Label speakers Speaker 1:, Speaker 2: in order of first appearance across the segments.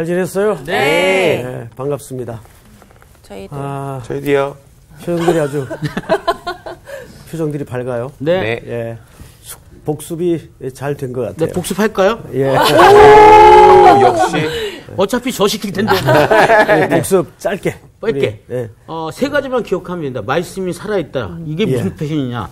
Speaker 1: 잘 지냈어요?
Speaker 2: 네.
Speaker 1: 네, 반갑습니다.
Speaker 2: 저희도.
Speaker 3: 저희도요.
Speaker 1: 표정들이 밝아요.
Speaker 3: 네.
Speaker 1: 예. 복습이 잘 된 것 같아요.
Speaker 4: 네, 복습할까요?
Speaker 1: 예.
Speaker 3: 오, 역시.
Speaker 4: 어차피 저 시킬 텐데.
Speaker 1: 네, 복습 짧게.
Speaker 4: 짧게.
Speaker 1: 네.
Speaker 4: 세 가지만 기억하면 된다. 말씀이 살아있다. 이게 무슨 표현이냐.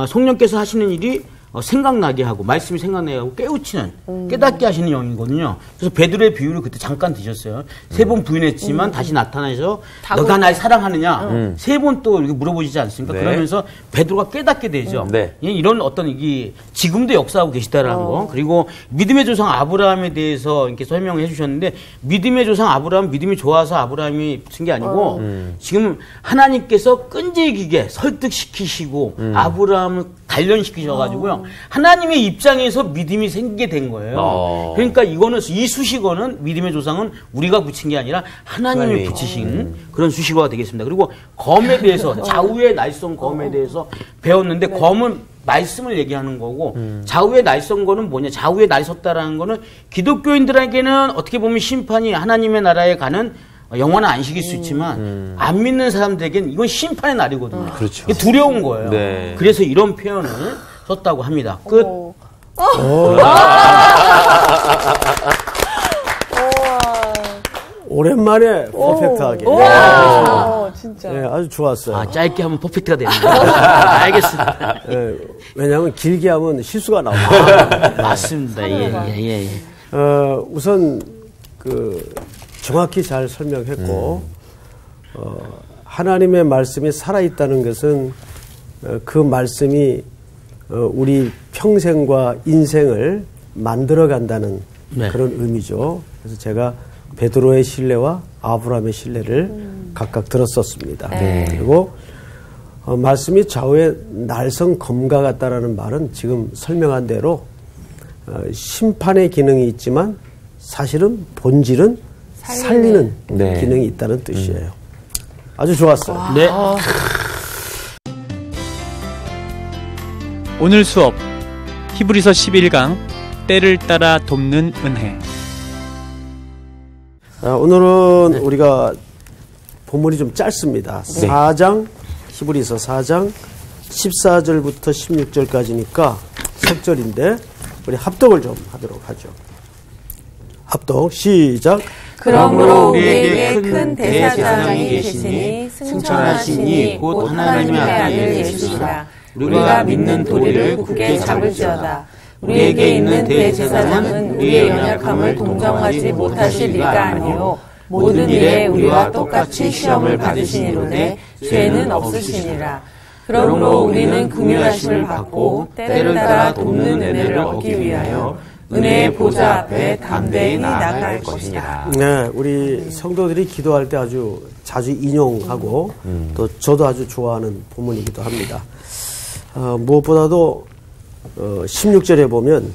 Speaker 4: 성령께서 하시는 일이 생각나게 하고, 말씀이 생각나게 하고, 깨우치는, 깨닫게 하시는 영이거든요. 그래서 베드로의 비유를 그때 잠깐 드셨어요. 3번 부인했지만 다시 나타나셔서, 너가 날 사랑하느냐? 3번 또 이렇게 물어보시지 않습니까?
Speaker 3: 네.
Speaker 4: 그러면서 베드로가 깨닫게 되죠.
Speaker 3: 네.
Speaker 4: 이런 어떤 이게 지금도 역사하고 계시다라는 거. 그리고 믿음의 조상 아브라함에 대해서 이렇게 설명을 해주셨는데, 믿음의 조상 아브라함, 믿음이 좋아서 아브라함이 붙은 게 아니고, 지금 하나님께서 끈질기게 설득시키시고, 아브라함을 단련시키셔가지고요. 하나님의 입장에서 믿음이 생기게 된 거예요. 그러니까 이거는, 이 수식어는, 믿음의 조상은 우리가 붙인 게 아니라 하나님이 붙이신 그런 수식어가 되겠습니다. 그리고 검에 대해서, 좌우의 날선 검에 대해서 배웠는데, 검은 말씀을 얘기하는 거고, 좌우의 날선 거는 뭐냐? 좌우의 날 섰다라는 거는 기독교인들에게는 어떻게 보면 심판이 하나님의 나라에 가는 영원한 안식일 수 있지만 안 믿는 사람들에게는 이건 심판의 날이거든요.
Speaker 3: 그렇죠.
Speaker 4: 이게 두려운 거예요.
Speaker 3: 네.
Speaker 4: 그래서 이런 표현을 썼다고 합니다. 끝.
Speaker 1: 오랜만에 퍼펙트하게.
Speaker 2: 진짜.
Speaker 1: 네, 아주 좋았어요.
Speaker 4: 짧게 하면 퍼펙트가 되는 거예요. 알겠습니다.
Speaker 1: 네, 왜냐하면 길게 하면 실수가 나옵니다.
Speaker 4: 맞습니다. 예.
Speaker 1: 우선 정확히 잘 설명했고 하나님의 말씀이 살아있다는 것은 그 말씀이 우리 평생과 인생을 만들어간다는 그런 의미죠. 그래서 제가 베드로의 신뢰와 아브라함의 신뢰를 각각 들었었습니다. 그리고 말씀이 좌우의 날선 검과 같다라는 말은 지금 설명한 대로 심판의 기능이 있지만 사실은 본질은 살리는 기능이 있다는 뜻이에요. 아주 좋았어요.
Speaker 4: 네.
Speaker 5: 오늘 수업 히브리서 11강 때를 따라 돕는 은혜.
Speaker 1: 오늘은 우리가 본문이 좀 짧습니다. 4장 히브리서 4장 14절부터 16절까지니까 석절인데 우리 합독을 좀 하도록 하죠. 합독 시작.
Speaker 2: 그러므로 우리에게 큰 대제사장이 계시니 승천하시니 곧 하나님의 아들 예수시라. 우리가 믿는 도리를 굳게 잡을지어다. 우리에게 있는 대제사장은 우리의 연약함을 동정하지 못하실 리가 아니요 모든 일에 우리와 똑같이 시험을 받으시니로되 죄는 없으시니라. 그러므로 우리는 긍휼하심을 받고 때를 따라 돕는 은혜를 얻기 위하여 은혜의 보좌 앞에 담대히 나아갈 것이니라.
Speaker 1: 네, 우리 성도들이 기도할 때 아주 자주 인용하고 또 저도 아주 좋아하는 본문이기도 합니다. 무엇보다도 16절에 보면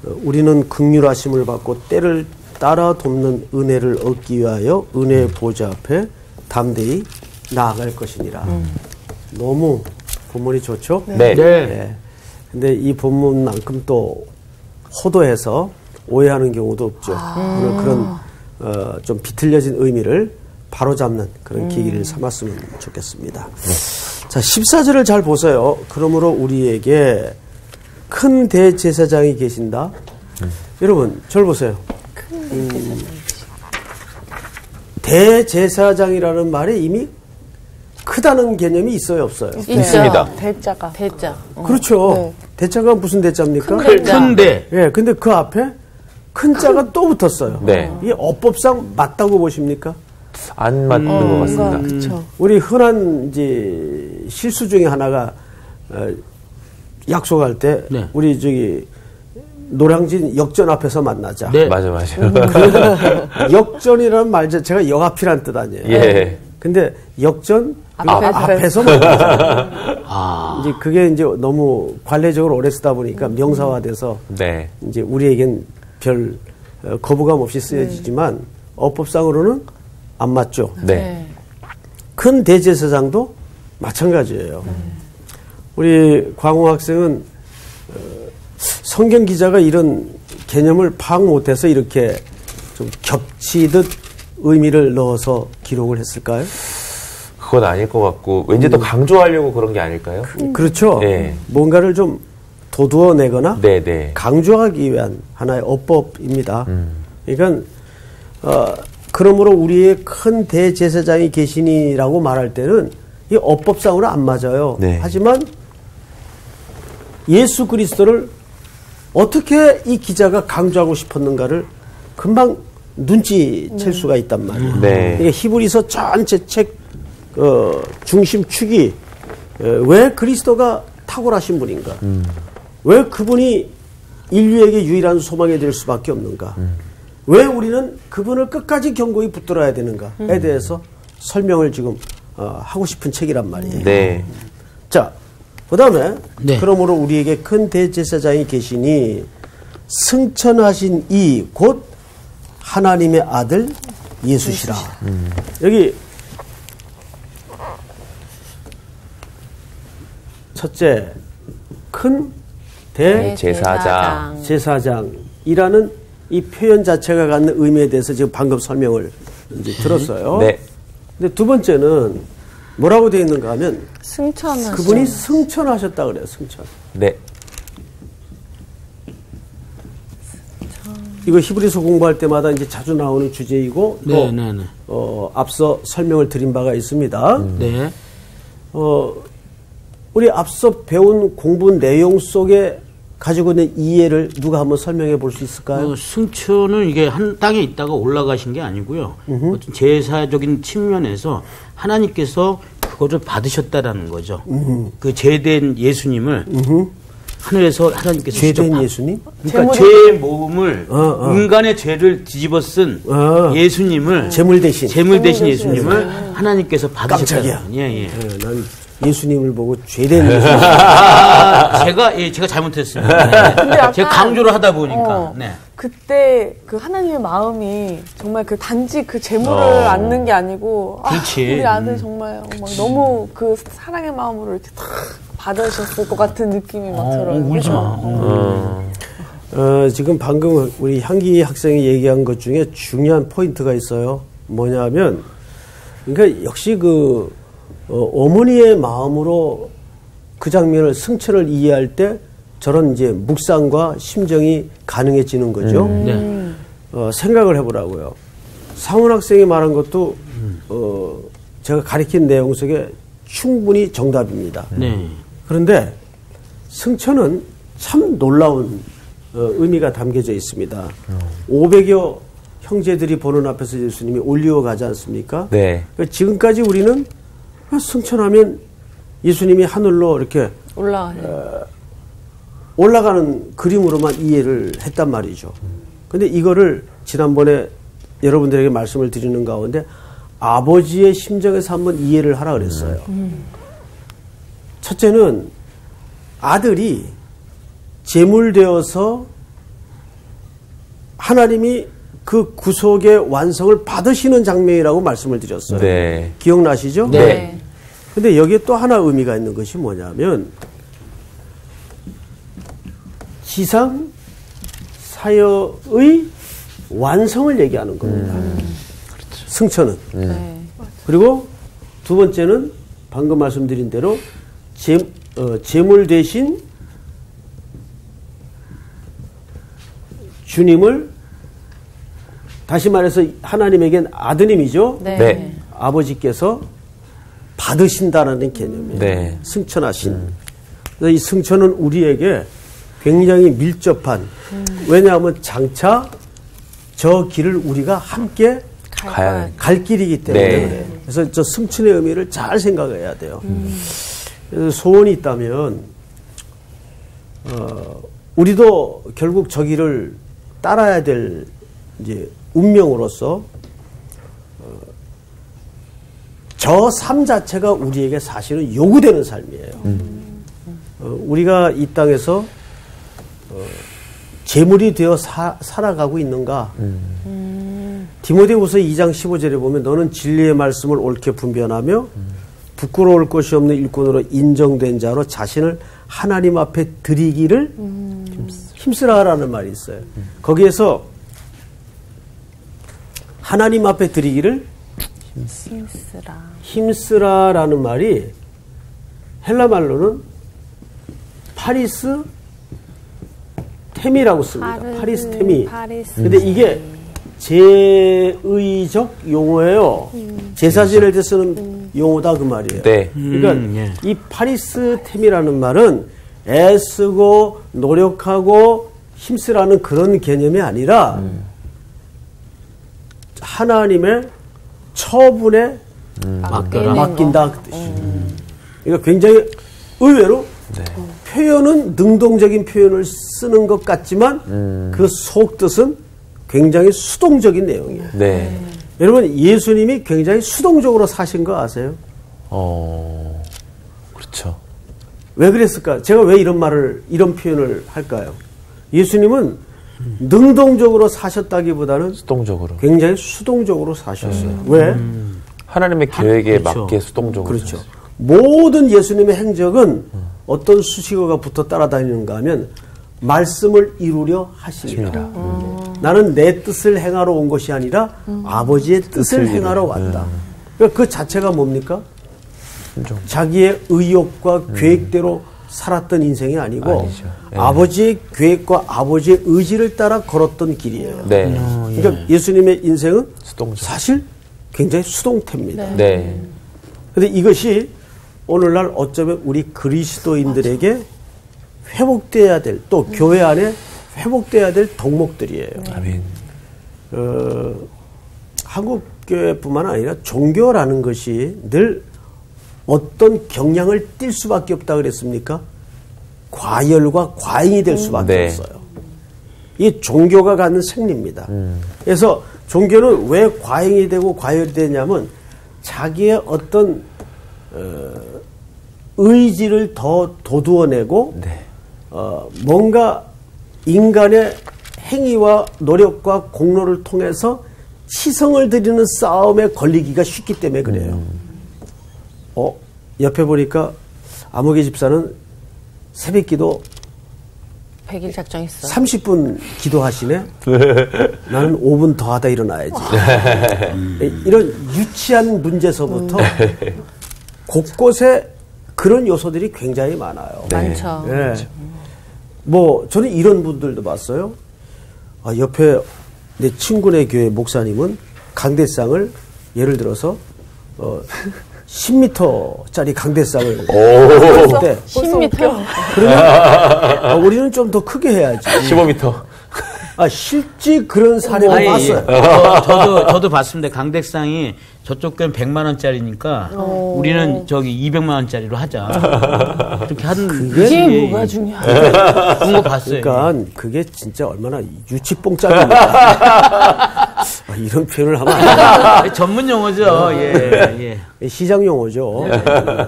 Speaker 1: 우리는 긍휼하심을 받고 때를 따라 돕는 은혜를 얻기 위하여 은혜의 보좌 앞에 담대히 나아갈 것이니라. 너무 본문이 좋죠?
Speaker 3: 네.
Speaker 1: 근데 이 본문만큼 또 호도해서 오해하는 경우도 없죠. 오늘 그런 좀 비틀려진 의미를 바로잡는 그런 계기를 삼았으면 좋겠습니다. 자, 14절을 잘 보세요. 그러므로 우리에게 큰 대제사장이 계신다. 여러분, 저를 보세요. 대제사장이라는 말이 이미 크다는 개념이 있어요, 없어요?
Speaker 3: 있습니다.
Speaker 2: 대자.
Speaker 1: 그렇죠.
Speaker 2: 네.
Speaker 1: 대자가 무슨 대자입니까?
Speaker 4: 큰 대.
Speaker 1: 예, 근데 그 앞에 큰 자가 또 붙었어요.
Speaker 3: 네.
Speaker 1: 이게 어법상 맞다고 보십니까?
Speaker 3: 안 맞는 것 같습니다.
Speaker 2: 그렇죠.
Speaker 1: 우리 흔한 이제 실수 중에 하나가 약속할 때 우리 저기 노량진 역전 앞에서 만나자.
Speaker 4: 네.
Speaker 3: 맞아요.
Speaker 1: 역전이라는 말 자체가 역앞이란 뜻 아니에요.
Speaker 3: 예.
Speaker 1: 근데 역전
Speaker 2: 앞에서
Speaker 1: 만나자. 이제 그게 이제 너무 관례적으로 오래 쓰다 보니까 명사화돼서
Speaker 3: 네.
Speaker 1: 이제 우리에겐 별 거부감 없이 쓰여지지만 어법상으로는 안 맞죠.
Speaker 3: 네.
Speaker 1: 큰 대제사장도 마찬가지예요. 우리 광호 학생은 성경 기자가 이런 개념을 파악 못해서 이렇게 좀 겹치듯 의미를 넣어서 기록을 했을까요?
Speaker 3: 그건 아닐 것 같고 왠지 또 강조하려고 그런 게 아닐까요?
Speaker 1: 그렇죠.
Speaker 3: 네.
Speaker 1: 뭔가를 좀 도두어내거나
Speaker 3: 네네.
Speaker 1: 강조하기 위한 하나의 어법입니다. 그러니까 그러므로 우리의 큰 대제사장이 계시니라고 말할 때는 이 어법상으로 안 맞아요.
Speaker 3: 네.
Speaker 1: 하지만 예수 그리스도를 어떻게 이 기자가 강조하고 싶었는가를 금방 눈치챌 수가 있단 말이에요.
Speaker 3: 네.
Speaker 1: 그러니까 히브리서 전체 책 중심축이 왜 그리스도가 탁월하신 분인가? 왜 그분이 인류에게 유일한 소망이 될 수밖에 없는가? 왜 우리는 그분을 끝까지 견고히 붙들어야 되는가에 대해서 설명을 지금 하고 싶은 책이란 말이에요.
Speaker 3: 네.
Speaker 1: 자, 그 다음에
Speaker 4: 네.
Speaker 1: 그러므로 우리에게 큰 대제사장이 계시니 승천하신 이 곧 하나님의 아들 예수시라. 여기 첫째, 큰
Speaker 3: 대제사장.
Speaker 1: 제사장이라는 이 표현 자체가 갖는 의미에 대해서 지금 방금 설명을 이제 들었어요.
Speaker 3: 네.
Speaker 1: 근데 두 번째는 뭐라고 되어 있는가 하면
Speaker 2: 승천하신.
Speaker 1: 그분이 승천하셨다 그래요. 승천.
Speaker 3: 네.
Speaker 1: 이거 히브리서 공부할 때마다 이제 자주 나오는 주제이고 또
Speaker 4: 네, 네, 네.
Speaker 1: 앞서 설명을 드린 바가 있습니다.
Speaker 4: 네.
Speaker 1: 우리 앞서 배운 공부 내용 속에 가지고 있는 이해를 누가 한번 설명해 볼 수 있을까요?
Speaker 4: 승천은 이게 한 땅에 있다가 올라가신 게 아니고요. 어떤 제사적인 측면에서 하나님께서 그거를 받으셨다라는 거죠. 그 제된 예수님을 하늘에서 하나님께서
Speaker 1: 죄된
Speaker 4: 직접
Speaker 1: 예수님?
Speaker 4: 그러니까 죄의 모음을 인간의 죄를 뒤집어 쓴 예수님을
Speaker 1: 제물 대신.
Speaker 4: 제물 대신 예수님을 하나님께서 받으셨다는
Speaker 1: 깜짝이야.
Speaker 4: 예, 예.
Speaker 1: 난 예수님을 보고 죄된 예수님.
Speaker 4: 제가 잘못했습니다. 네.
Speaker 2: 근데 약간,
Speaker 4: 제가 강조를 하다 보니까. 네.
Speaker 2: 그때 그 하나님의 마음이 정말 그 단지 그 재물을 안는 게 아니고
Speaker 4: 그렇지.
Speaker 2: 우리 아들 정말 막 너무 그 사랑의 마음으로 이렇게 탁 받으셨을 것 같은 느낌이 막 들어요.
Speaker 4: 울지 마.
Speaker 1: 지금 방금 우리 향기 학생이 얘기한 것 중에 중요한 포인트가 있어요. 뭐냐면, 그러니까 역시 어머니의 마음으로 그 장면을 승천을 이해할 때 저런 이제 묵상과 심정이 가능해지는 거죠.
Speaker 4: 네.
Speaker 1: 생각을 해보라고요. 상훈 학생이 말한 것도 제가 가리킨 내용 속에 충분히 정답입니다.
Speaker 4: 네.
Speaker 1: 그런데 승천은 참 놀라운 의미가 담겨져 있습니다. 500여 형제들이 보는 앞에서 예수님이 올리어 가지 않습니까?
Speaker 3: 네.
Speaker 1: 그러니까 지금까지 우리는 승천하면 예수님이 하늘로 이렇게 올라가는 그림으로만 이해를 했단 말이죠. 근데 이거를 지난번에 여러분들에게 말씀을 드리는 가운데 아버지의 심정에서 한번 이해를 하라 그랬어요. 첫째는 아들이 제물되어서 하나님이 그 구속의 완성을 받으시는 장면이라고 말씀을 드렸어요.
Speaker 3: 네.
Speaker 1: 기억나시죠?
Speaker 3: 네.
Speaker 1: 근데 여기에 또 하나 의미가 있는 것이 뭐냐면 지상 사역의 완성을 얘기하는 겁니다. 승천은. 그리고 두 번째는 방금 말씀드린 대로 제물 대신 주님을 다시 말해서 하나님에겐 아드님이죠.
Speaker 2: 네.
Speaker 3: 네.
Speaker 1: 아버지께서 받으신다라는 개념이에요.
Speaker 3: 네.
Speaker 1: 승천하신. 그래서 이 승천은 우리에게 굉장히 밀접한. 왜냐하면 장차 저 길을 우리가 함께
Speaker 3: 가야
Speaker 1: 갈 길이기 때문에
Speaker 3: 네.
Speaker 1: 그래요. 그래서 저 승천의 의미를 잘 생각해야 돼요. 그래서 소원이 있다면 우리도 결국 저 길을 따라야 될 이제 운명으로서 저 삶 자체가 우리에게 사실은 요구되는 삶이에요. 우리가 이 땅에서 제물이 되어 살아가고 있는가? 디모데후서 2장 15절에 보면 너는 진리의 말씀을 옳게 분별하며 부끄러울 것이 없는 일꾼으로 인정된 자로 자신을 하나님 앞에 드리기를 힘쓰라라는 말이 있어요. 거기에서 하나님 앞에 드리기를 힘쓰라라는 말이 헬라 말로는 파리스 템이라고 씁니다. 파리스 템이. 근데 이게 제의적 용어예요. 제사 지낼 때 쓰는 용어다 그 말이에요.
Speaker 3: 네.
Speaker 1: 그러니까 이 파리스 템이라는 말은 애쓰고 노력하고 힘쓰라는 그런 개념이 아니라 하나님의 처분에 맡긴다 그 뜻이에요. 그러니까 굉장히 의외로 표현은 능동적인 표현을 쓰는 것 같지만 그 속뜻은 굉장히 수동적인 내용이에요.
Speaker 3: 네.
Speaker 1: 여러분 예수님이 굉장히 수동적으로 사신 거 아세요?
Speaker 3: 그렇죠.
Speaker 1: 왜 그랬을까? 제가 왜 이런 표현을 할까요? 예수님은 능동적으로 사셨다기보다는
Speaker 3: 수동적으로.
Speaker 1: 굉장히 수동적으로 사셨어요. 왜?
Speaker 3: 하나님의 계획에
Speaker 4: 그렇죠.
Speaker 3: 맞게 수동적으로.
Speaker 1: 그렇죠. 모든 예수님의 행적은 어떤 수식어가 붙어 따라다니는가 하면 말씀을 이루려 하십니다. 나는 내 뜻을 행하러 온 것이 아니라 아버지의 뜻을 행하러 왔다. 그러니까 그 자체가 뭡니까? 자기의 의욕과 계획대로 살았던 인생이 아니고 아버지의 계획과 아버지의 의지를 따라 걸었던 길이에요.
Speaker 3: 네.
Speaker 1: 그러니까 예수님의 인생은
Speaker 3: 수동적.
Speaker 1: 사실 굉장히 수동태입니다.
Speaker 3: 네.
Speaker 1: 그런데 이것이 오늘날 어쩌면 우리 그리스도인들에게 회복돼야 될, 또 교회 안에 회복돼야 될 덕목들이에요.
Speaker 3: 아멘.
Speaker 1: 한국 교회뿐만 아니라 종교라는 것이 늘 어떤 경향을 띌 수밖에 없다 그랬습니까? 과열과 과잉이 될 수밖에 없어요. 이 종교가 갖는 생리입니다. 그래서 종교는 왜 과잉이 되고 과열이 되냐면 자기의 어떤 의지를 더 돋우어내고 뭔가 인간의 행위와 노력과 공로를 통해서 치성을 드리는 싸움에 걸리기가 쉽기 때문에 그래요. 옆에 보니까 아무개 집사는 새벽기도
Speaker 2: 100일 작정했어.
Speaker 1: 30분 기도하시네. 나는 5분 더 하다 일어나야지. 이런 유치한 문제서부터 곳곳에 그런 요소들이 굉장히 많아요.
Speaker 2: 많죠.
Speaker 1: 네. 뭐 저는 이런 분들도 봤어요. 옆에 내 친구네 교회 목사님은 강대상을 예를 들어서 10m짜리 강대상을 때
Speaker 2: 10m.
Speaker 1: 그러면 우리는 좀 더 크게 해야지.
Speaker 3: 15m.
Speaker 1: 실제 그런 사례를 봤어요.
Speaker 4: 저도 봤습니다. 강대상이 저쪽 건 100만 원짜리니까 우리는 저기 200만 원짜리로 하자. 그렇게 하는
Speaker 2: 그게 뭐가 중요하냐.
Speaker 4: 그런 거 봤어요.
Speaker 1: 그러니까 그게 진짜 얼마나 유치뽕짝입니까? 이런 표현을 하면 안 돼요.
Speaker 4: 전문 용어죠. 예.
Speaker 1: 시장 용어죠.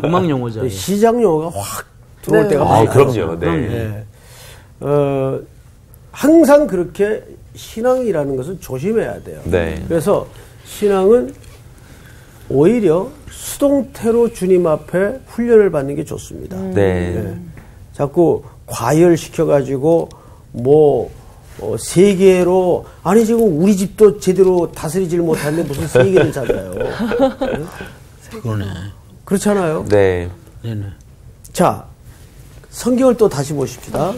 Speaker 4: 음악 용어죠.
Speaker 1: 시장 용어가 확 들어올 때가 많아요.
Speaker 3: 그럼요. 네.
Speaker 1: 항상 그렇게 신앙이라는 것은 조심해야 돼요.
Speaker 3: 네.
Speaker 1: 그래서 신앙은 오히려 수동태로 주님 앞에 훈련을 받는 게 좋습니다.
Speaker 3: 네.
Speaker 1: 자꾸 과열시켜가지고 세계로 아니 지금 우리 집도 제대로 다스리질 못하는데 무슨 세계를 찾아요.
Speaker 4: 그러네.
Speaker 1: 그렇잖아요.
Speaker 3: 네.
Speaker 4: 네네.
Speaker 1: 자, 성경을 또 다시 보십시다.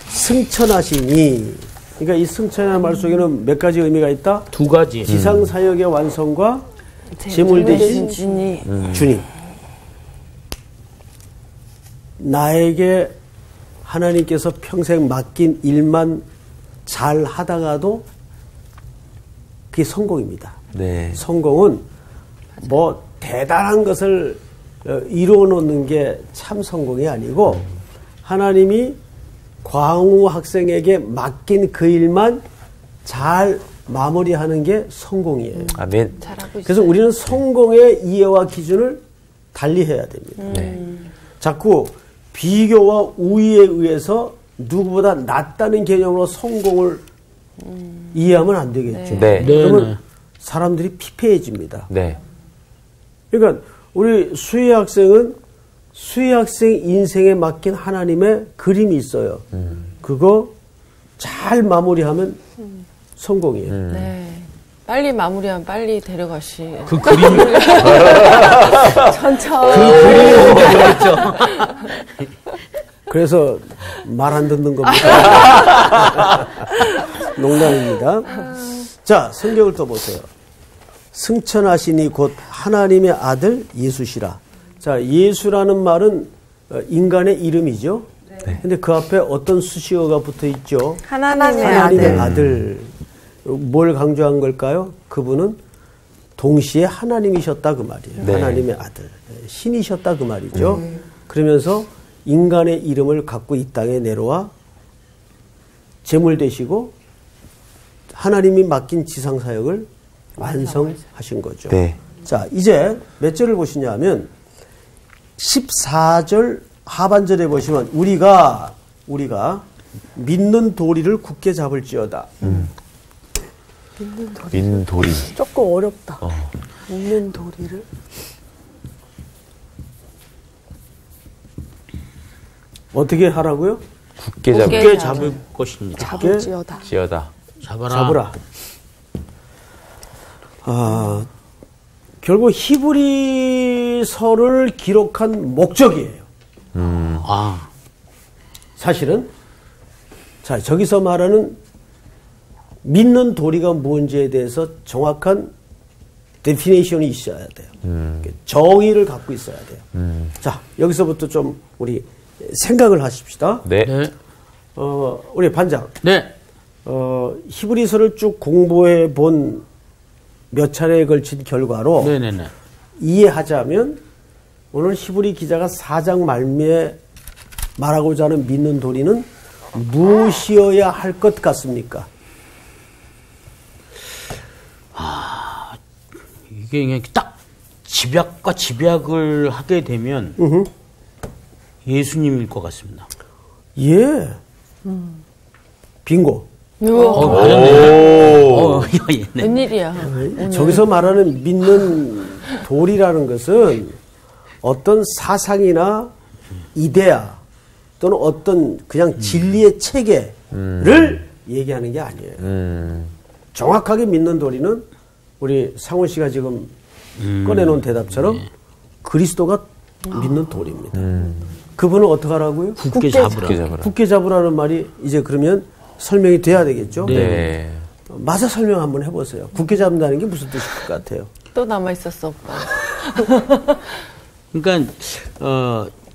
Speaker 1: 승천하시니. 그러니까 이 승천이라는 말 속에는 몇 가지 의미가 있다?
Speaker 4: 2가지.
Speaker 1: 지상사역의 완성과 제물 대신 주님. 나에게 하나님께서 평생 맡긴 일만 잘 하다가도 그게 성공입니다.
Speaker 3: 네.
Speaker 1: 성공은 뭐 대단한 것을 이루어 놓는 게 참 성공이 아니고 하나님이 광우 학생에게 맡긴 그 일만 잘 마무리하는 게 성공이에요.
Speaker 3: 아멘.
Speaker 1: 그래서 우리는 성공의 이해와 기준을 달리해야 됩니다. 자꾸 비교와 우위에 의해서 누구보다 낫다는 개념으로 성공을 이해하면 안 되겠죠.
Speaker 3: 네.
Speaker 1: 그러면 사람들이 피폐해집니다.
Speaker 3: 네.
Speaker 1: 그러니까 우리 수희 학생은 수희 학생 인생에 맡긴 하나님의 그림이 있어요. 그거 잘 마무리하면 성공이에요.
Speaker 2: 네. 빨리 마무리하면 빨리 데려가시.
Speaker 4: 그 그림이
Speaker 2: 천천히.
Speaker 4: 그 그림이 뭔지 모르겠죠.
Speaker 1: 그래서 말 안 듣는 겁니다. 농담입니다. 자, 성경을 또 보세요. 승천하시니 곧 하나님의 아들 예수시라. 자, 예수라는 말은 인간의 이름이죠. 근데 그 앞에 어떤 수식어가 붙어 있죠? 하나님의 아들. 뭘 강조한 걸까요? 그분은 동시에 하나님이셨다 그 말이에요.
Speaker 3: 네.
Speaker 1: 하나님의 아들. 신이셨다 그 말이죠. 그러면서 인간의 이름을 갖고 이 땅에 내려와 제물 되시고 하나님이 맡긴 지상사역을 완성하신 거죠.
Speaker 3: 네.
Speaker 1: 자, 이제 몇 절을 보시냐면 14절 하반절에 보시면 우리가 믿는 도리를 굳게 잡을지어다.
Speaker 3: 믿는 도리.
Speaker 6: 조금 어렵다. 믿는 도리를.
Speaker 1: 어떻게 하라고요?
Speaker 3: 굳게
Speaker 4: 굳게 잡을 것입니다.
Speaker 6: 잡을지어다.
Speaker 3: 지어다.
Speaker 1: 잡으라. 결국 히브리서를 기록한 목적이에요. 사실은 자, 저기서 말하는 믿는 도리가 뭔지에 대해서 정확한 데피니션이 있어야 돼요. 정의를 갖고 있어야 돼요. 자, 여기서부터 좀 우리 생각을 하십시다.
Speaker 3: 네.
Speaker 4: 네.
Speaker 1: 우리 반장.
Speaker 4: 네.
Speaker 1: 히브리서를 쭉 공부해 본 몇 차례에 걸친 결과로
Speaker 4: 네네네.
Speaker 1: 이해하자면 오늘 히브리 기자가 4장 말미에 말하고자 하는 믿는 도리는 무엇이어야 할 것 같습니까?
Speaker 4: 이게 그냥 딱 집약과 집약을 하게 되면 예수님일 것 같습니다.
Speaker 1: 예. 빙고.
Speaker 4: 맞았네요. 예, 네.
Speaker 2: 웬일이야.
Speaker 1: 저기서 말하는 믿는 도리라는 것은 어떤 사상이나 이데아 또는 어떤 그냥 진리의 체계를 얘기하는 게 아니에요. 정확하게 믿는 도리는 우리 상훈 씨가 지금 꺼내놓은 대답처럼 그리스도가 믿는 도리입니다. 그분은 어떻게 하라고요?
Speaker 4: 굳게 잡으라.
Speaker 1: 굳게 잡으라는 말이 이제 그러면 설명이 돼야 되겠죠?
Speaker 3: 네.
Speaker 1: 맞아 설명 한번 해보세요. 굳게 잡는다는 게 무슨 뜻일 것 같아요?
Speaker 2: 또 남아있었어, 오빠.
Speaker 4: 그러니까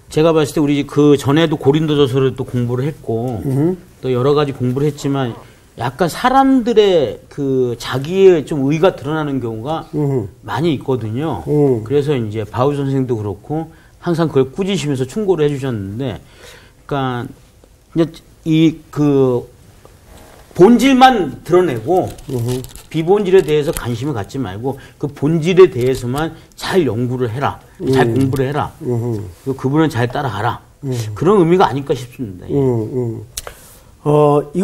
Speaker 4: 제가 봤을 때 우리 그 전에도 고린도전서를 또 공부를 했고 또 여러 가지 공부를 했지만 약간 사람들의 그 자기의 좀 의가 드러나는 경우가 많이 있거든요. 그래서 이제 바울 선생도 그렇고 항상 그걸 꾸짖으시면서 충고를 해주셨는데, 그러니까 이제 이 그 본질만 드러내고 비본질에 대해서 관심을 갖지 말고 그 본질에 대해서만 잘 연구를 해라, 잘 공부를 해라. 그리고 그분은 잘 따라가라. 그런 의미가 아닐까 싶습니다.
Speaker 1: 이거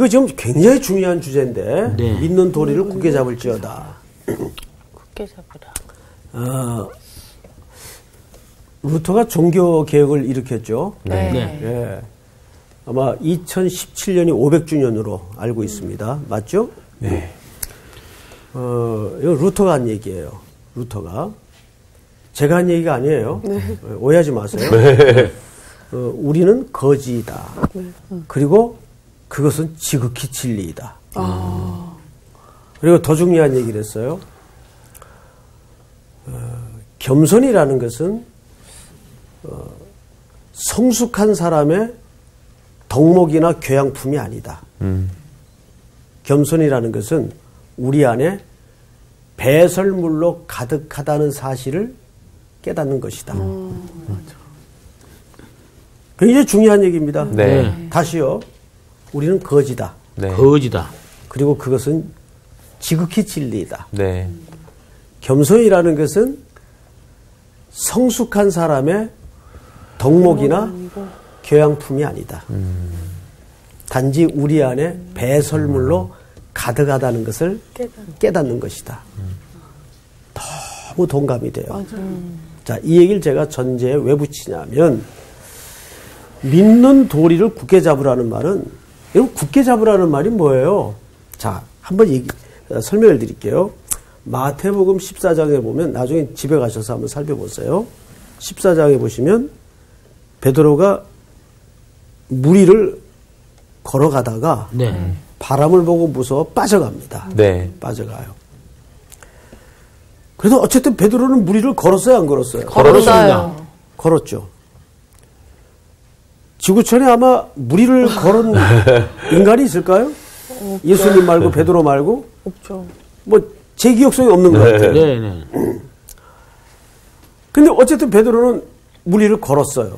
Speaker 1: 지금 굉장히 중요한 주제인데
Speaker 4: 네.
Speaker 1: 믿는 도리를 굳게 잡을지어다.
Speaker 2: 굳게 잡으라.
Speaker 1: 루터가 종교 개혁을 일으켰죠.
Speaker 2: 네.
Speaker 4: 네.
Speaker 1: 예. 아마 2017년이 500주년으로 알고 있습니다. 맞죠?
Speaker 3: 네.
Speaker 1: 이거 루터가 한 얘기예요. 루터가. 제가 한 얘기가 아니에요. 오해하지 마세요. 우리는 거지이다. 그리고 그것은 지극히 진리이다. 그리고 더 중요한 얘기를 했어요. 겸손이라는 것은 성숙한 사람의 덕목이나 교양품이 아니다. 겸손이라는 것은 우리 안에 배설물로 가득하다는 사실을 깨닫는 것이다. 굉장히 중요한 얘기입니다.
Speaker 3: 네.
Speaker 1: 다시요. 우리는 거지다.
Speaker 3: 네.
Speaker 4: 거지다.
Speaker 1: 그리고 그것은 지극히 진리이다.
Speaker 3: 네.
Speaker 1: 겸손이라는 것은 성숙한 사람의 덕목이나 교양품이 아니다. 단지 우리 안에 배설물로 가득하다는 것을 깨닫는 것이다. 너무 동감이 돼요. 자, 이 얘기를 제가 전제에 왜 붙이냐면 믿는 도리를 굳게 잡으라는 말은, 여러분 굳게 잡으라는 말이 뭐예요? 자, 한번 설명을 드릴게요. 마태복음 14장에 보면 나중에 집에 가셔서 한번 살펴보세요. 14장에 보시면 베드로가 물 위를 걸어가다가
Speaker 4: 네.
Speaker 1: 바람을 보고 무서워 빠져갑니다.
Speaker 3: 네.
Speaker 1: 빠져가요. 그래도 어쨌든 베드로는 물 위를 걸었어요, 안 걸었어요?
Speaker 6: 걸었어요.
Speaker 1: 걸었죠. 지구촌에 아마 물 위를 걸은 인간이 있을까요? 예수님 말고 베드로 말고?
Speaker 6: 없죠.
Speaker 1: 뭐 제 기억 속에 없는 것 같아요.
Speaker 4: 네, 네.
Speaker 1: 근데 어쨌든 베드로는 물 위를 걸었어요.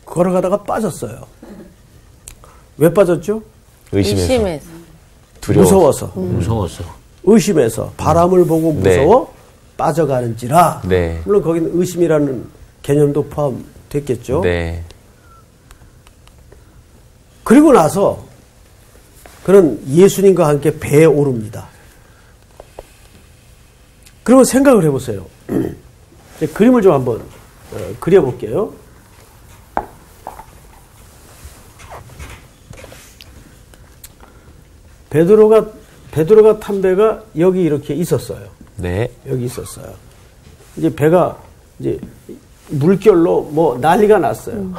Speaker 1: 걸어가다가 빠졌어요. 왜 빠졌죠?
Speaker 3: 의심해서. 두려워서.
Speaker 1: 무서워서.
Speaker 4: 무서웠어.
Speaker 1: 의심해서. 바람을 보고 무서워 빠져가는지라.
Speaker 3: 네.
Speaker 1: 물론 거기는 의심이라는 개념도 포함됐겠죠.
Speaker 3: 네.
Speaker 1: 그리고 나서 그는 예수님과 함께 배에 오릅니다. 그러면 생각을 해보세요. 그림을 좀 한번 그려볼게요. 베드로가 탄 배가 여기 이렇게 있었어요.
Speaker 3: 네.
Speaker 1: 여기 있었어요. 이제 배가 이제 물결로 뭐 난리가 났어요.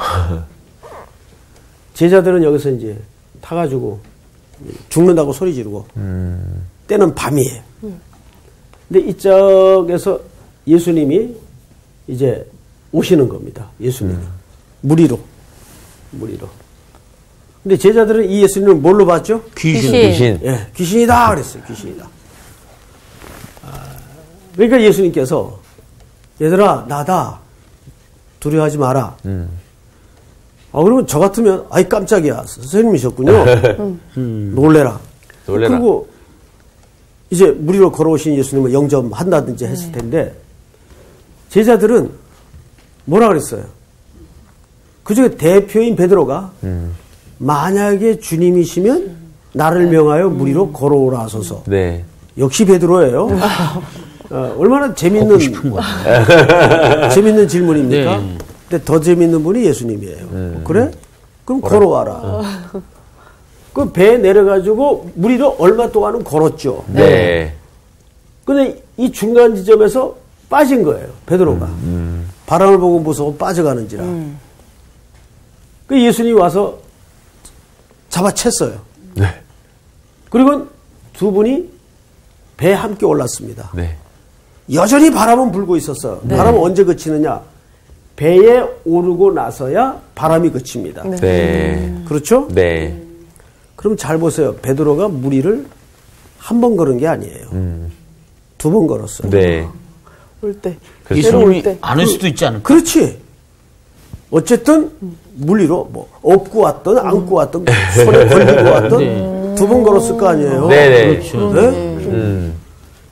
Speaker 1: 제자들은 여기서 이제 타가지고 죽는다고 소리 지르고 때는 밤이에요. 근데 이쪽에서 예수님이 이제 오시는 겁니다. 예수님. 물 위로. 근데 제자들은 이 예수님을 뭘로 봤죠?
Speaker 3: 귀신.
Speaker 1: 예, 귀신이다 그랬어요. 귀신이다. 그러니까 예수님께서 얘들아 나다. 두려워하지 마라. 그러면 저 같으면 아이 깜짝이야. 선생님이셨군요. 놀래라. 그리고 이제 물 위로 걸어오신 예수님을 영접한다든지 했을 텐데 제자들은 뭐라 그랬어요? 그중에 대표인 베드로가 만약에 주님이시면 나를 명하여 물 위로 걸어오라 하소서.
Speaker 3: 네.
Speaker 1: 역시 베드로예요. 얼마나 재밌는 재밌는 질문입니까?
Speaker 4: 네.
Speaker 1: 근데 더 재밌는 분이 예수님이에요. 그래? 그럼 걸어와라. 그 배에 내려가지고 물 위로 얼마 동안은 걸었죠.
Speaker 3: 네.
Speaker 1: 근데 이 중간 지점에서 빠진 거예요. 베드로가. 바람을 보고 무서워 빠져가는지라. 그 예수님이 와서 잡아챘어요.
Speaker 3: 네.
Speaker 1: 그리고 두 분이 배에 함께 올랐습니다.
Speaker 3: 네.
Speaker 1: 여전히 바람은 불고 있었어요. 바람은 언제 그치느냐? 배에 오르고 나서야 바람이 그칩니다.
Speaker 3: 네.
Speaker 1: 그렇죠?
Speaker 3: 네.
Speaker 1: 그럼 잘 보세요. 베드로가 물 위를 한 번 걸은 게 아니에요. 두 번 걸었어요.
Speaker 3: 네.
Speaker 6: 올 때.
Speaker 4: 예수님이 안 올 수도 있지 않을까?
Speaker 1: 그렇지. 어쨌든 물 위로 뭐 업고 왔든 안고 왔든 손에 걸리고 왔든 두 번 걸었을 거 아니에요.
Speaker 3: 네네.
Speaker 4: 그렇죠.
Speaker 1: 네?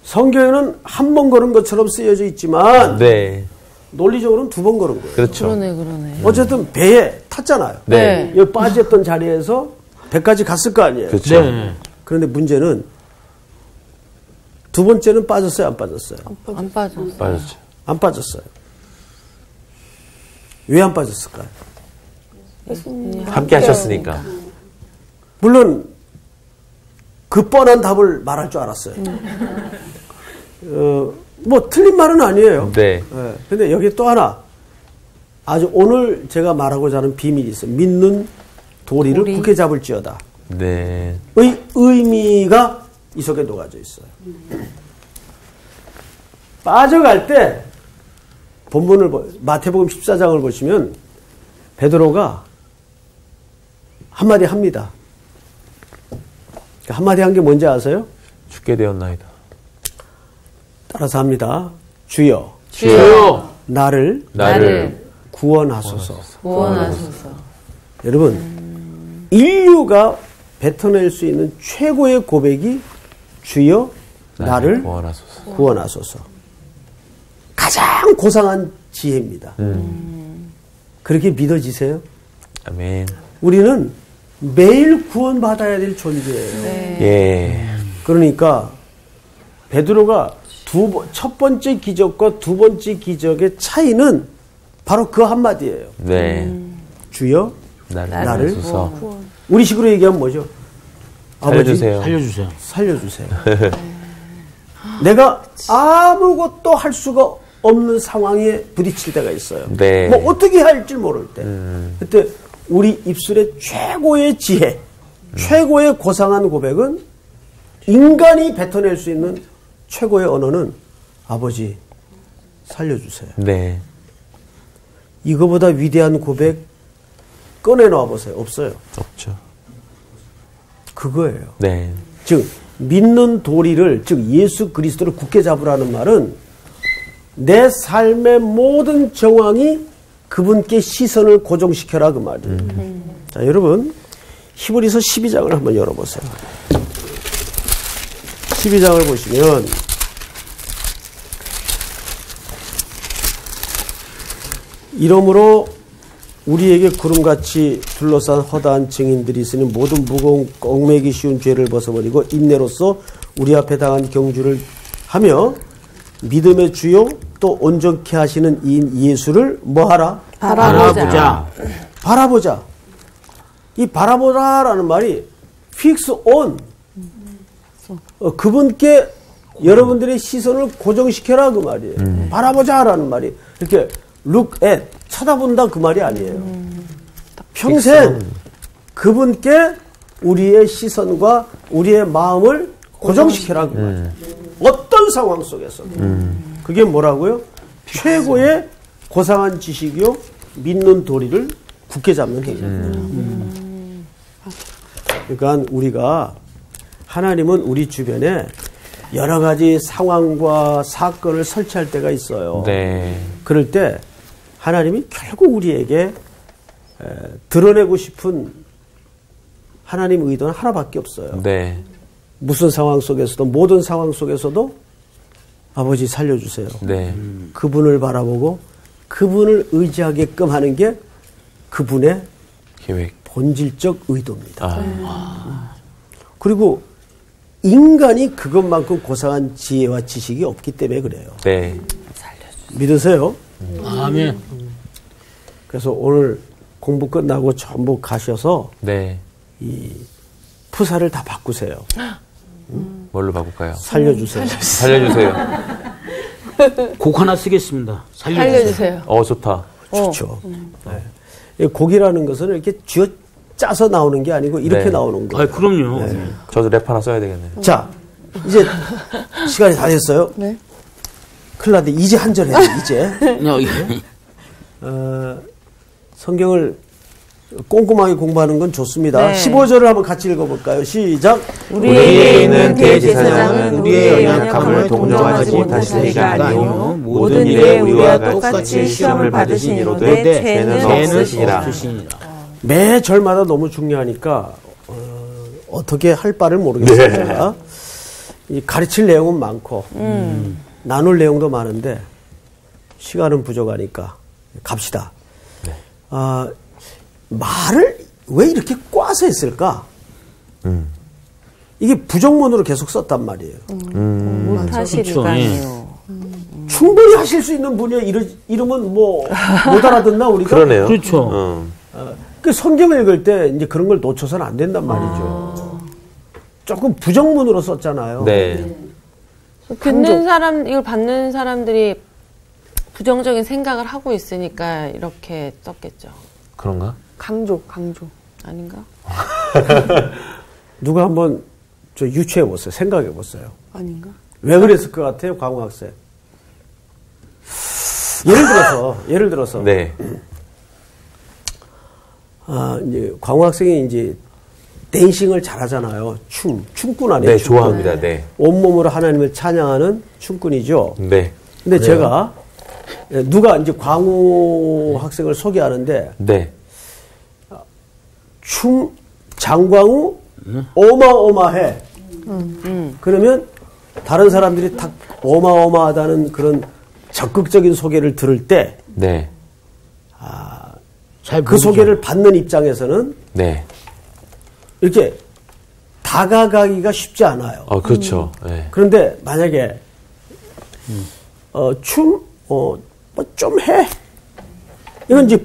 Speaker 1: 성경에는 한 번 걸은 것처럼 쓰여져 있지만
Speaker 3: 네.
Speaker 1: 논리적으로는 두 번 걸은 거예요.
Speaker 3: 그렇죠.
Speaker 6: 그러네.
Speaker 1: 어쨌든 배에 탔잖아요.
Speaker 3: 네.
Speaker 1: 여기 빠졌던 자리에서 배까지 갔을 거 아니에요.
Speaker 3: 그렇죠.
Speaker 4: 네.
Speaker 1: 그런데 문제는 두 번째는 빠졌어요, 안 빠졌어요?
Speaker 6: 안 빠졌어.
Speaker 3: 빠졌죠.
Speaker 1: 안 빠졌어요. 왜 안 빠졌을까요?
Speaker 3: 함께 하셨으니까.
Speaker 1: 물론 그 뻔한 답을 말할 줄 알았어요. 뭐 틀린 말은 아니에요.
Speaker 3: 네.
Speaker 1: 근데 여기 또 하나 아주 오늘 제가 말하고자 하는 비밀이 있어요. 믿는 도리를 굳게 잡을지어다.
Speaker 3: 네.
Speaker 1: 의미가 이 속에 녹아져 있어요. 빠져갈 때 본문을 마태복음 14장을 보시면 베드로가 한마디 합니다. 한마디 한 게 뭔지 아세요?
Speaker 3: 죽게 되었나이다.
Speaker 1: 따라서 합니다. 주여, 나를 구원하소서. 여러분, 인류가 뱉어낼 수 있는 최고의 고백이 주여, 나를 구원하소서. 가장 고상한 지혜입니다. 그렇게 믿어지세요?
Speaker 3: 아멘.
Speaker 1: 우리는 매일 구원받아야 될 존재예요.
Speaker 3: 예.
Speaker 1: 그러니까 베드로가 첫 번째 기적과 두 번째 기적의 차이는 바로 그 한마디예요.
Speaker 3: 네.
Speaker 1: 주여,
Speaker 3: 나를
Speaker 1: 구원. 우리 식으로 얘기하면 뭐죠?
Speaker 3: 살려주세요.
Speaker 4: 살려주세요.
Speaker 1: 살려주세요. 내가 아무것도 할 수가 없는 상황에 부딪힐 때가 있어요.
Speaker 3: 네.
Speaker 1: 뭐 어떻게 할지 모를 때. 그때 우리 입술의 최고의 지혜, 최고의 고상한 고백은 인간이 뱉어낼 수 있는 최고의 언어는 아버지 살려주세요.
Speaker 3: 네.
Speaker 1: 이거보다 위대한 고백 꺼내놓아 보세요. 없어요.
Speaker 3: 없죠.
Speaker 1: 그거예요.
Speaker 3: 네.
Speaker 1: 즉 믿는 도리를, 즉 예수 그리스도를 굳게 잡으라는 말은 내 삶의 모든 정황이 그분께 시선을 고정시켜라 그 말이에요. 자, 여러분 히브리서 12장을 한번 열어보세요. 12장을 보시면 이러므로 우리에게 구름같이 둘러싼 허다한 증인들이 있으니 모든 무거운 얽매기 쉬운 죄를 벗어버리고 인내로서 우리 앞에 당한 경주를 하며 믿음의 주요 또 온전케 하시는 이인 예수를 뭐하라? 바라보자. 이 바라보라라는 말이 fix on. 그분께 여러분들의 시선을 고정시켜라 그 말이에요. 바라보자라는 말이 이렇게 look at, 쳐다본다 그 말이 아니에요. 평생 그분께 우리의 시선과 우리의 마음을 고정시켜라 그 말이에요. 어떤 상황 속에서도. 그게 뭐라고요? 최고의 고상한 지식이요 믿는 도리를 굳게 잡는 행위입니다. 그러니까 우리가 하나님은 우리 주변에 여러 가지 상황과 사건을 설치할 때가 있어요.
Speaker 3: 네.
Speaker 1: 그럴 때 하나님이 결국 우리에게 드러내고 싶은 하나님 의도는 하나밖에 없어요.
Speaker 3: 네.
Speaker 1: 무슨 상황 속에서도, 모든 상황 속에서도 아버지 살려주세요.
Speaker 3: 네.
Speaker 1: 그분을 바라보고 그분을 의지하게끔 하는 게 그분의
Speaker 3: 계획.
Speaker 1: 본질적 의도입니다. 그리고 인간이 그것만큼 고상한 지혜와 지식이 없기 때문에 그래요.
Speaker 3: 네.
Speaker 1: 믿으세요?
Speaker 4: 아멘.
Speaker 1: 그래서 오늘 공부 끝나고 전부 가셔서
Speaker 3: 네.
Speaker 1: 이 푸사를 다 바꾸세요.
Speaker 3: 뭘로 바꿀까요?
Speaker 1: 살려주세요.
Speaker 3: 살려주세요.
Speaker 4: 곡 하나 쓰겠습니다.
Speaker 6: 살려주세요.
Speaker 3: 좋다.
Speaker 1: 좋죠. 네. 곡이라는 것은 이렇게 쥐어 짜서 나오는 게 아니고 이렇게
Speaker 3: 네.
Speaker 1: 나오는 거예요.
Speaker 4: 아, 그럼요.
Speaker 1: 네.
Speaker 3: 저도 랩 하나 써야 되겠네요.
Speaker 1: 자, 이제 시간이 다 됐어요.
Speaker 6: 네.
Speaker 1: 큰일 났는데 이제 한 절 해요. 이제
Speaker 4: 예.
Speaker 1: 성경을 꼼꼼하게 공부하는 건 좋습니다.
Speaker 6: 네.
Speaker 1: 15절을 한번 같이 읽어볼까요? 시작.
Speaker 2: 우리에게 있는 대제사장은 우리의 연약함을 동정하지 못하실 이가 아니요 모든 일에 우리와 똑같이 시험을 받으신 이로되 죄는 없으시니라.
Speaker 1: 매 절마다 너무 중요하니까 어떻게 할 바를 모르겠습니다. 이 가르칠 내용은 많고 나눌 내용도 많은데 시간은 부족하니까 갑시다.
Speaker 3: 네.
Speaker 1: 말을 왜 이렇게 꽈서 했을까? 이게 부정문으로 계속 썼단 말이에요.
Speaker 2: 못하시리까요.
Speaker 1: 충분히 하실 수 있는 분이야. 이러면 뭐 못 알아듣나 우리가?
Speaker 3: 그러네요.
Speaker 4: 그렇죠.
Speaker 1: 그 성경을 읽을 때 이제 그런 걸 놓쳐서는 안 된단 말이죠. 조금 부정문으로 썼잖아요.
Speaker 3: 네.
Speaker 6: 듣는 사람, 이걸 받는 사람들이 부정적인 생각을 하고 있으니까 이렇게 썼겠죠.
Speaker 3: 그런가?
Speaker 6: 강조 아닌가?
Speaker 1: 누가 한번 저 유추해 보세요. 생각해 보세요.
Speaker 6: 아닌가?
Speaker 1: 왜 그랬을 것 같아요, 광우 학생? 예를 들어서.
Speaker 3: 네.
Speaker 1: 이제 광우 학생이 이제 댄싱을 잘하잖아요. 춤꾼 아니에요?
Speaker 3: 네,
Speaker 1: 춤꾼.
Speaker 3: 좋아합니다. 네.
Speaker 1: 온몸으로 하나님을 찬양하는 춤꾼이죠.
Speaker 3: 네.
Speaker 1: 근데 제가 누가 이제 광우 학생을 소개하는데
Speaker 3: 네.
Speaker 1: 장광우 어마어마해. 그러면 다른 사람들이 다 어마어마하다는 그런 적극적인 소개를 들을 때
Speaker 3: 네.
Speaker 1: 그 소개를 받는 입장에서는
Speaker 3: 네.
Speaker 1: 이렇게 다가가기가 쉽지 않아요.
Speaker 3: 그렇죠. 네.
Speaker 1: 그런데 만약에 뭐 좀 해. 이건 이제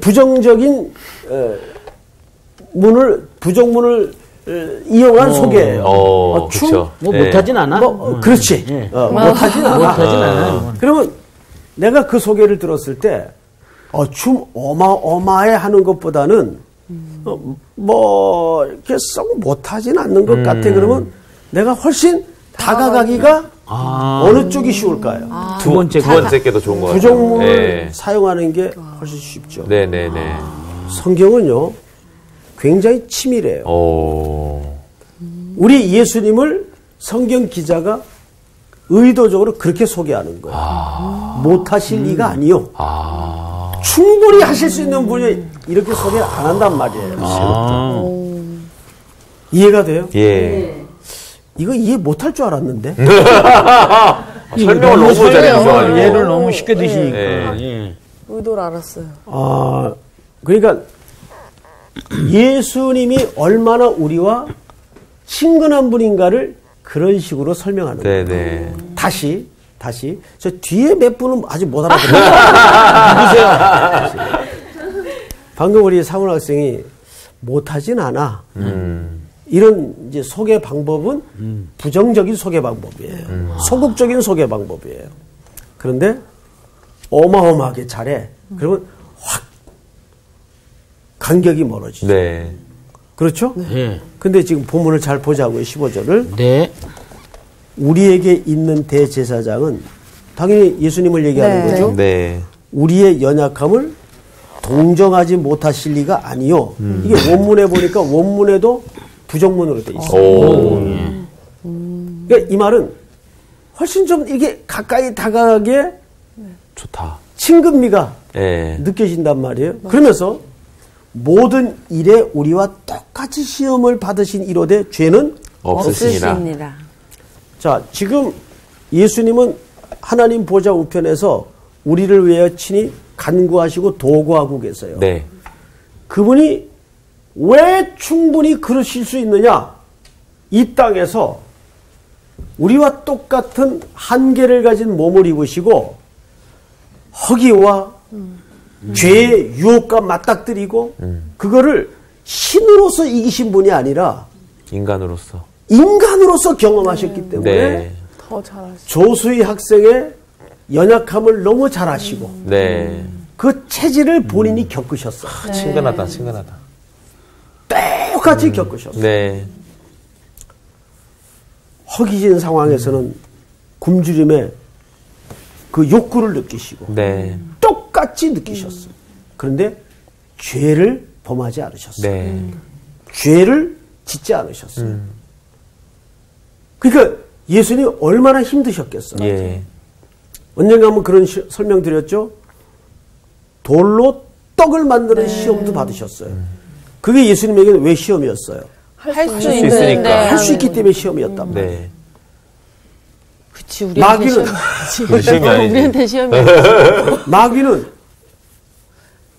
Speaker 1: 부정문을 이용한 소개예요.
Speaker 3: 그렇죠.
Speaker 4: 뭐
Speaker 3: 네.
Speaker 4: 못하진 않아.
Speaker 1: 그렇지.
Speaker 4: 예.
Speaker 1: 못하진 않아.
Speaker 4: 못하진 않아.
Speaker 1: 그러면 내가 그 소개를 들었을 때, 춤 어마어마해 하는 것보다는, 이렇게 썩 못하진 않는 것 같아. 그러면 내가 훨씬 다가가기가 어느 쪽이 쉬울까요?
Speaker 3: 두 번째 게 더 좋은 것 같아요.
Speaker 1: 부정문을 사용하는 게 훨씬 쉽죠.
Speaker 3: 네네네.
Speaker 1: 성경은요, 굉장히 치밀해요. 우리 예수님을 성경 기자가 의도적으로 그렇게 소개하는 거예요. 못하실 리가 아니요. 충분히 하실 수 있는 분이 이렇게 소개 안 한단 말이에요. 이해가 돼요?
Speaker 3: 예.
Speaker 1: 이거 이해 못할 줄 알았는데.
Speaker 3: 설명을 너무 잘해주셔가지고.
Speaker 4: 얘를 너무 쉽게 드시니까.
Speaker 3: 네.
Speaker 4: 예.
Speaker 6: 의도를 알았어요.
Speaker 1: 그러니까 예수님이 얼마나 우리와 친근한 분인가를 그런 식으로 설명하는 거예요.
Speaker 3: 네네.
Speaker 1: 다시 저 뒤에 몇 분은 아직 못 알아들어요. 누구세요? 방금 우리 사문 학생이 못하진 않아. 이런 이제 소개 방법은 부정적인 소개 방법이에요. 소극적인 소개 방법이에요. 그런데 어마어마하게 잘해. 그러면 확 간격이 멀어지죠.
Speaker 3: 네.
Speaker 1: 그렇죠?
Speaker 4: 네.
Speaker 1: 근데 지금 본문을 잘 보자고요. 15절을.
Speaker 4: 네.
Speaker 1: 우리에게 있는 대제사장은 당연히 예수님을 얘기하는 거죠.
Speaker 3: 네.
Speaker 1: 우리의 연약함을 동정하지 못하실 리가 아니요. 이게 원문에 보니까 원문에도 부정문으로 돼 있어요. 그러니까 이 말은 훨씬 좀 이게 가까이 다가가게
Speaker 3: 좋다.
Speaker 1: 친근미가
Speaker 3: 네.
Speaker 1: 느껴진단 말이에요. 그러면서 모든 일에 우리와 똑같이 시험을 받으신 이로되 죄는
Speaker 3: 없으시니라.
Speaker 1: 자, 지금 예수님은 하나님 보좌 우편에서 우리를 위하여 친히 간구하시고 도구하고 계세요.
Speaker 3: 네.
Speaker 1: 그분이 왜 충분히 그러실 수 있느냐? 이 땅에서 우리와 똑같은 한계를 가진 몸을 입으시고 허기와 죄의 유혹과 맞닥뜨리고 그거를 신으로서 이기신 분이 아니라 인간으로서 경험하셨기 때문에
Speaker 3: 네.
Speaker 6: 더 잘하시죠.
Speaker 1: 조수희 학생의 연약함을 너무 잘 아시고
Speaker 3: 네.
Speaker 1: 그 체질을 본인이 겪으셨어요.
Speaker 3: 친근하다.
Speaker 1: 똑같이 겪으셨어요.
Speaker 3: 네.
Speaker 1: 허기진 상황에서는 굶주림의 그 욕구를 느끼시고
Speaker 3: 네.
Speaker 1: 똑같이 느끼셨어요. 그런데 죄를 범하지 않으셨어요.
Speaker 3: 네.
Speaker 1: 죄를 짓지 않으셨어요. 그러니까 예수님이 얼마나 힘드셨겠어요.
Speaker 3: 예.
Speaker 1: 언젠가 한번 그런 설명드렸죠. 돌로 떡을 만드는 시험도 받으셨어요. 그게 예수님에게는 왜 시험이었어요?
Speaker 6: 할 수
Speaker 3: 있으니까.
Speaker 1: 할 수 있기 때문에 시험이었단 말이에요.
Speaker 3: 네.
Speaker 6: 그치, 우리한테
Speaker 1: 마귀는
Speaker 3: 시험이 아니지.
Speaker 6: 우리한테 시험이야.
Speaker 1: 마귀는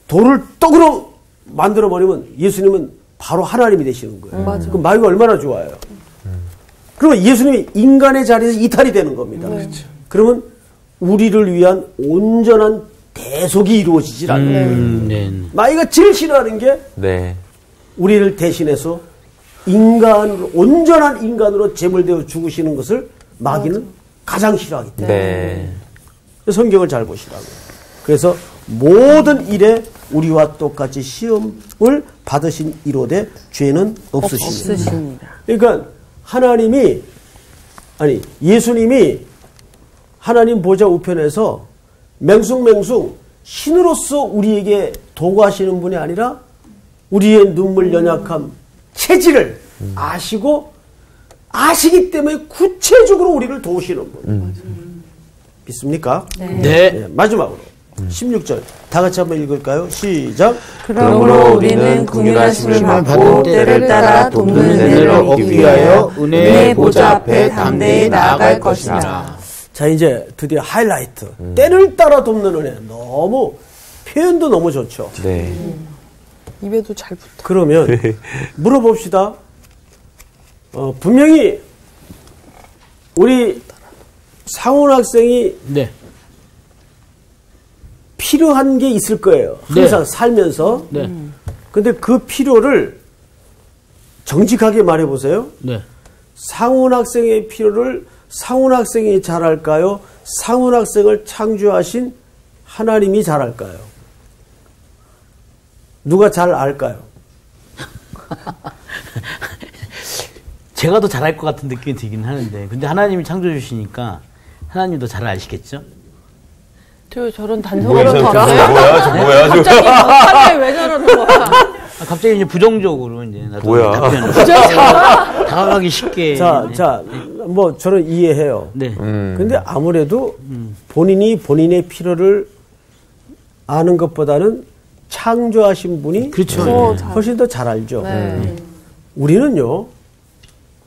Speaker 1: 돌을 떡으로 만들어 버리면 예수님은 바로 하나님이 되시는 거예요.
Speaker 6: 맞아.
Speaker 1: 그럼 마귀가 얼마나 좋아요. 그러면 예수님이 인간의 자리에서 이탈이 되는 겁니다. 그러면 우리를 위한 온전한 대속이 이루어지질 않는 거예요.
Speaker 4: 네.
Speaker 1: 마귀가 제일 싫어하는 게
Speaker 3: 네.
Speaker 1: 우리를 대신해서 온전한 인간으로 제물되어 죽으시는 것을 마귀는 가장 싫어하기 때문에.
Speaker 3: 네.
Speaker 1: 성경을 잘 보시라고요. 그래서 모든 일에 우리와 똑같이 시험을 받으신 이로되 죄는 없으십니다. 그러니까 예수님이 하나님 보좌 우편에서 맹숭맹숭 신으로서 우리에게 도구하시는 분이 아니라 우리의 눈물 연약함, 체질을 아시기 때문에 구체적으로 우리를 도우시는 분. 믿습니까?
Speaker 4: 네.
Speaker 1: 마지막으로 16절 다 같이 한번 읽을까요? 시작.
Speaker 2: 그러므로 우리는 긍휼하심을 받고 때를 따라 돕는 은혜를 얻기 위하여 은혜의 보좌 앞에 담대히 나아갈 것이다.
Speaker 1: 자, 이제 드디어 하이라이트. 때를 따라 돕는 은혜. 너무 표현도 너무 좋죠.
Speaker 3: 네.
Speaker 6: 입에도 잘 붙어.
Speaker 1: 그러면 물어봅시다. 분명히 우리 상훈 학생이
Speaker 4: 네.
Speaker 1: 필요한 게 있을 거예요. 항상 살면서.
Speaker 4: 네.
Speaker 1: 근데 그 필요를 정직하게 말해보세요.
Speaker 4: 네.
Speaker 1: 상훈 학생의 필요를 상훈 학생이 잘할까요? 상훈 학생을 창조하신 하나님이 잘할까요? 누가 잘 알까요?
Speaker 4: 제가 더 잘할 것 같은 느낌이 들긴 하는데, 근데 하나님이 창조해 주시니까 하나님도 잘 아시겠죠?
Speaker 6: 저런
Speaker 3: 뭐야,
Speaker 6: 단서가 더 없어요?
Speaker 3: 뭐야, 저 뭐야, 저.
Speaker 6: 갑자기 갑자기 왜 저러는 거야?
Speaker 4: 갑자기 이제 부정적으로 이제 나도
Speaker 3: 뭐야.
Speaker 4: 답변을 다가가기 쉽게.
Speaker 1: 자, 뭐 저는 이해해요.
Speaker 4: 네.
Speaker 1: 근데 아무래도 본인이 본인의 필요를 아는 것보다는 창조하신 분이
Speaker 4: 그렇죠.
Speaker 1: 훨씬 더 잘 알죠.
Speaker 6: 네.
Speaker 1: 우리는요,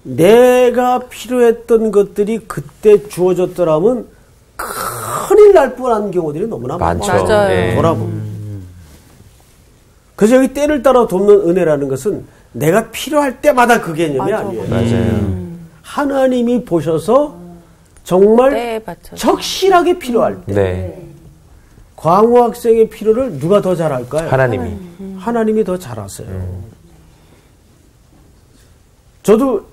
Speaker 1: 내가 필요했던 것들이 그때 주어졌더라면 큰일 날 뻔한 경우들이 너무나
Speaker 3: 많죠.
Speaker 6: 맞아요.
Speaker 3: 네.
Speaker 1: 돌아보면. 그래서 여기 때를 따라 돕는 은혜라는 것은 내가 필요할 때마다 그 개념이
Speaker 6: 맞아.
Speaker 1: 아니에요.
Speaker 3: 맞아요.
Speaker 1: 하나님이 보셔서 정말
Speaker 6: 때에 맞춰서.
Speaker 1: 적실하게 필요할 때.
Speaker 3: 네.
Speaker 1: 광호 학생의 필요를 누가 더 잘할까요?
Speaker 3: 하나님이.
Speaker 1: 하나님이 더 잘하세요. 저도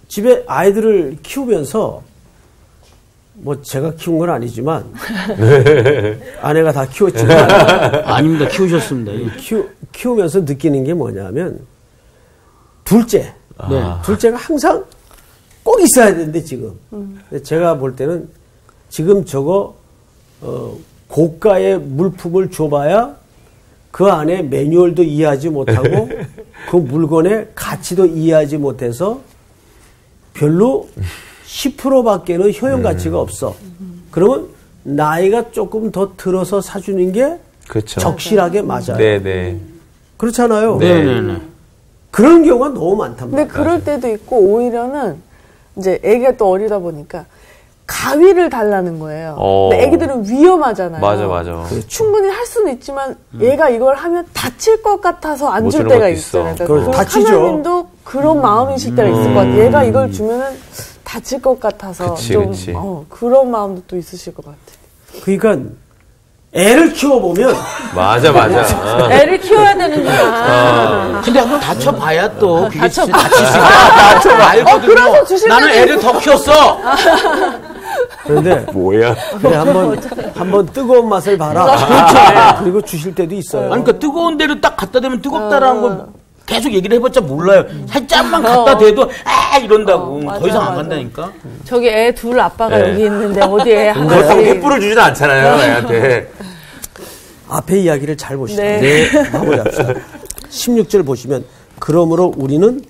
Speaker 1: 집에 아이들을 키우면서 뭐 제가 키운 건 아니지만 아내가 다 키웠지만
Speaker 4: 아닙니다. 키우셨습니다.
Speaker 1: 키우면서 느끼는 게 뭐냐면 둘째,
Speaker 4: 네.
Speaker 1: 둘째가 항상 꼭 있어야 되는데 지금 근데 제가 볼 때는 지금 저거 고가의 물품을 줘봐야 그 안에 매뉴얼도 이해하지 못하고 그 물건의 가치도 이해하지 못해서 별로 10%밖에는 효용 가치가 없어. 그러면 나이가 조금 더 들어서 사주는 게
Speaker 3: 그렇죠.
Speaker 1: 적실하게 맞아요.
Speaker 3: 네네.
Speaker 1: 그렇잖아요.
Speaker 4: 네네네.
Speaker 1: 그런 경우가 너무 많단
Speaker 6: 근데
Speaker 1: 말이에요.
Speaker 6: 그럴 때도 있고 오히려는 이제 애기가 또 어리다 보니까 가위를 달라는 거예요. 근데 애기들은 위험하잖아요.
Speaker 3: 맞아.
Speaker 6: 충분히 할 수는 있지만 얘가 이걸 하면 다칠 것 같아서 안
Speaker 3: 못
Speaker 6: 줄
Speaker 3: 주는
Speaker 6: 때가
Speaker 3: 것도
Speaker 6: 있잖아요.
Speaker 3: 있어.
Speaker 6: 그러니까
Speaker 1: 다치죠.
Speaker 6: 하나님도 그런 마음이실 때가 있을 것 같아요. 얘가 이걸 주면은 다칠 것 같아서
Speaker 3: 그치,
Speaker 6: 좀
Speaker 3: 그치.
Speaker 6: 그런 마음도 또 있으실 것 같아요.
Speaker 1: 그러니까 애를 키워보면
Speaker 3: 맞아.
Speaker 6: 애를 키워야 되는구나.
Speaker 4: 근데 한번 다쳐봐야 또 그게 다칠 수 있다. 알거든요.
Speaker 6: 그래서 주실
Speaker 4: 나는
Speaker 6: 때는
Speaker 4: 애를 더 키웠어.
Speaker 1: 그런데
Speaker 3: 뭐야.
Speaker 1: 그래 한번 뜨거운 맛을 봐라. 그렇죠. 그리고 주실 때도 있어요.
Speaker 4: 아니, 그러니까 뜨거운 데를 딱 갖다 대면 뜨겁다라는 걸 계속 얘기를 해봤자 몰라요. 살짝만 갖다 대도 이런다고.
Speaker 6: 맞아,
Speaker 4: 더 이상 안
Speaker 6: 맞아.
Speaker 4: 간다니까.
Speaker 6: 저기 애 둘 아빠가
Speaker 3: 네.
Speaker 6: 여기 있는데 어디 애
Speaker 3: 그렇다고
Speaker 6: 하나씩.
Speaker 3: 횃불을 주진 않잖아요, 애한테.
Speaker 1: 앞에 이야기를 잘 보시죠.
Speaker 6: 네.
Speaker 1: 마무리합시다. 16절 보시면 그러므로 우리는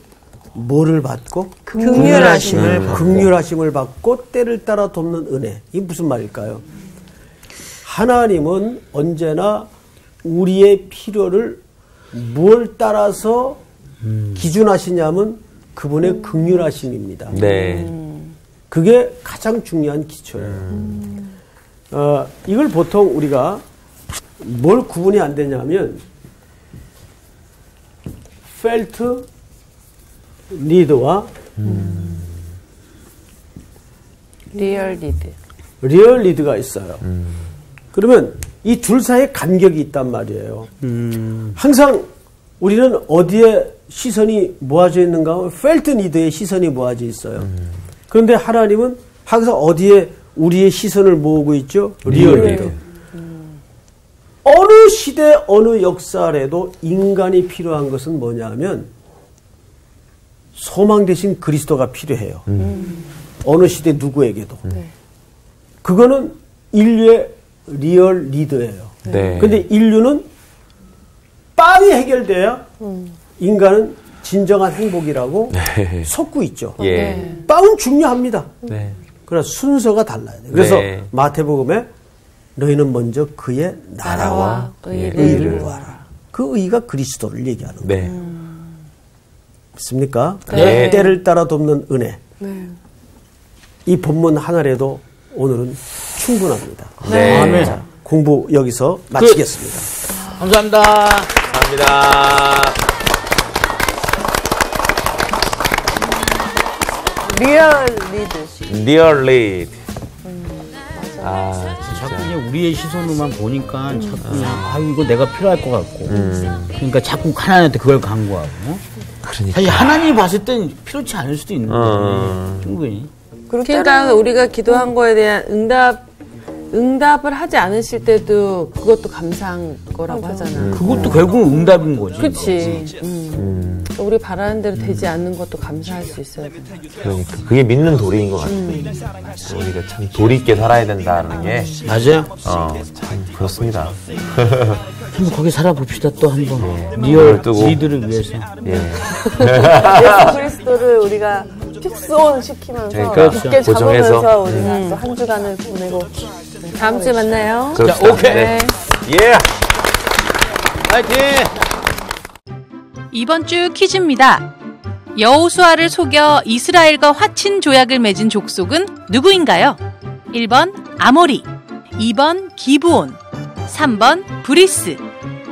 Speaker 1: 뭐를 받고 긍휼하심을 받고 때를 따라 돕는 은혜. 이게 무슨 말일까요? 하나님은 언제나 우리의 필요를 뭘 따라서 기준하시냐면 그분의 긍휼하심입니다.
Speaker 3: 네.
Speaker 1: 그게 가장 중요한 기초예요. 이걸 보통 우리가 뭘 구분이 안 되냐면 felt need와
Speaker 6: 리얼 리드.
Speaker 1: real need가 있어요. 그러면 이 둘 사이에 간격이 있단 말이에요. 항상 우리는 어디에 시선이 모아져 있는가 하면 felt need에 시선이 모아져 있어요. 그런데 하나님은 항상 어디에 우리의 시선을 모으고 있죠? real need. 어느 시대 어느 역사에도 인간이 필요한 것은 뭐냐면 소망 대신 그리스도가 필요해요. 어느 시대 누구에게도. 그거는 인류의 리얼 리더예요.
Speaker 3: 네.
Speaker 1: 근데 인류는 빵이 해결돼야 인간은 진정한 행복이라고 속고 있죠.
Speaker 3: 예.
Speaker 1: 빵은 중요합니다.
Speaker 3: 네.
Speaker 1: 그러나 순서가 달라야 돼요. 그래서
Speaker 3: 네.
Speaker 1: 마태복음에 너희는 먼저 그의 나라와 의를 구하라. 그 의가 그리스도를 얘기하는 거예요.
Speaker 3: 네.
Speaker 1: 믿습니까?
Speaker 3: 네.
Speaker 1: 때를 따라 돕는 은혜. 이 본문 하나라도 오늘은 충분합니다.
Speaker 3: 네.
Speaker 4: 아멘.
Speaker 1: 자, 공부 여기서 마치겠습니다.
Speaker 4: 감사합니다.
Speaker 3: 감사합니다.
Speaker 6: 리얼 리드.
Speaker 3: Dear Lead.
Speaker 4: 자꾸 그냥 우리의 시선으로만 보니까 자꾸 그냥 이거 내가 필요할 것 같고 그러니까 자꾸 하나님한테 그걸 강구하고
Speaker 3: 그러니까.
Speaker 4: 사실 하나님이 봤을 땐 필요치 않을 수도 있는데 충분히.
Speaker 2: 그러니까 우리가 기도한 거에 대한 응답을 하지 않으실 때도 그것도 감사한 거라고 하잖아.
Speaker 4: 그것도 결국은 응답인 거지.
Speaker 2: 그렇지. 그러니까 우리 바라는 대로 되지 않는 것도 감사할 수 있어야 돼.
Speaker 3: 그러니까 그게 믿는 도리인 것 같아요. 우리가 참 도리 있게 살아야 된다는 게
Speaker 4: 맞아요.
Speaker 3: 참 그렇습니다.
Speaker 4: 한번 거기 살아봅시다 또 한번. 리얼 우리들을 위해서.
Speaker 3: 예.
Speaker 6: 예수 그리스도를 우리가 픽스온시키면서
Speaker 3: 그러니까
Speaker 6: 굳게
Speaker 3: 고정해서.
Speaker 6: 잡으면서 우리가 또 한 주간을 보내고
Speaker 2: 다음 주에 만나요.
Speaker 3: 그럽시다.
Speaker 4: 자, 오케이.
Speaker 3: 네. 예.
Speaker 4: 파이팅!
Speaker 7: 이번 주 퀴즈입니다. 여호수아를 속여 이스라엘과 화친 조약을 맺은 족속은 누구인가요? 1번 아모리, 2번 기브온, 3번 브리스.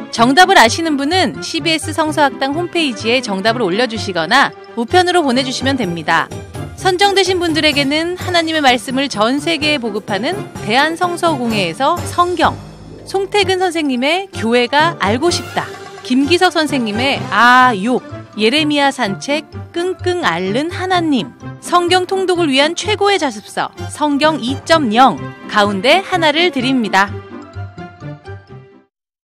Speaker 7: 정답을 아시는 분은 CBS 성서학당 홈페이지에 정답을 올려주시거나 우편으로 보내주시면 됩니다. 선정되신 분들에게는 하나님의 말씀을 전 세계에 보급하는 대한성서공회에서 성경, 송태근 선생님의 교회가 알고 싶다, 김기석 선생님의 욕, 예레미야 산책, 끙끙 앓는 하나님, 성경 통독을 위한 최고의 자습서 성경 2.0 가운데 하나를 드립니다.